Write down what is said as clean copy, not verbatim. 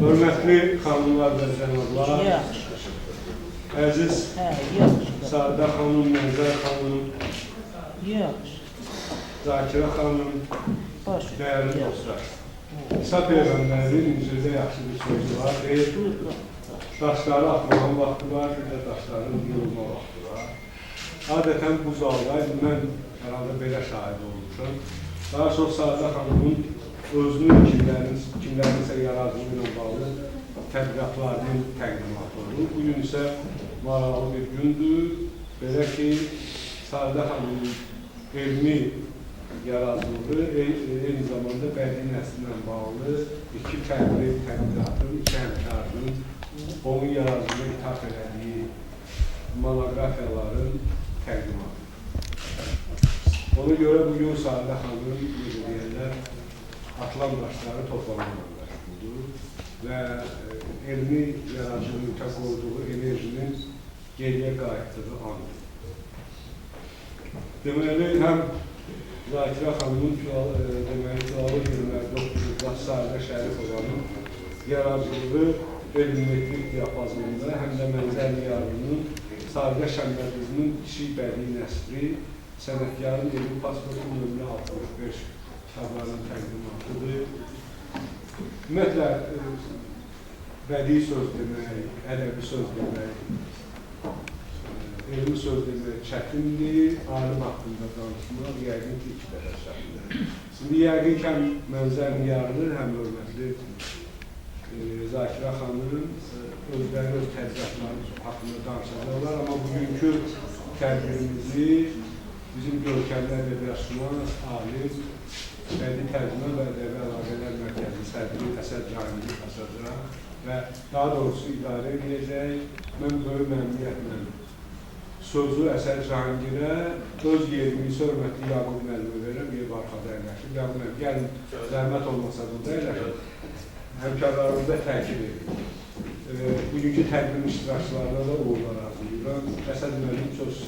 Hörmətli xanımlar və cənablar, əziz Sadə xanım, Məzər xanım, Zakirə xanım, dəyərli dostlar. İsa Peyğəmbərin İncildə yaxşı bir sözü var, deyir, daşları atmağın vaxtı var, bir də daşların yığılma vaxtı var. Adətən bu zalda mən herhalde belə şahid olmuşam. Daha sonra Sadə xanımın özünün kimlərinsə yaradılığı ilə bağlı tədqiqatlarının təqdimatı olur. Bugün isə maraqlı bir gündür. Belə ki, Sadə xanımın elmi yaradılığı eyni zamanda bədii nəslinlə bağlı iki fərqli tədqiqatın, iki həmkarının onun yaradılığına ithaf elədiyi monografiyaların təqdimatı. Ona görə bugün Sadə xanımın deyərlər, atılan daşları toplamanla məşğuldur və elmi yaradılığın ülkə qoyduğu enerjinin geriyə qayıtdığı andır. Deməli, həm Zakirə xanımın Cüalı yerlərdə oxucuqlar Sadə Şərifovanın yaradılığı elm-metrik diapazonunda, həm də Mənzər Niyarının Sadə Şəmbədizinin kiçik bədii nəsri sənətkarın elmi pasportu nömrə 65 kitablarının təqdimatıdır. Ümumiyyətlə, bədii söz demək, ədəbi söz demək, elmi söz demək çətindir, alim haqqında danışmaq, yəqin ki, iki dəfə çətindir. Şimdi yəqin ki, həm Mənzər Niyarını, həm hörmətli Zakirə xanımın özləri öz tədqiqatları haqqında danışacaqlar, amma bugünkü tədbirimizi bizim görkəmli ədəbiyyatşünas, alim, bədii tərcümə və ədəbi əlaqələr mərkəzi sədri Əsəd Cahangir açacaq və daha doğrusu idarə edəcək. Mən böyük məmnuniyyətlə sözü Əsəd Cahangirə öz yerimi isə hörmətli Yaqub müəllimə verirəm, ev arxada əyləşib. Yaqub müəllim, gəlin, zəhmət olmasa burada əyləşib. Həmkarlarımızda təkid edin. Bugünkü tədbir iştirakçılarına da uğurlar arzulayıram. Əsəd müəllim söz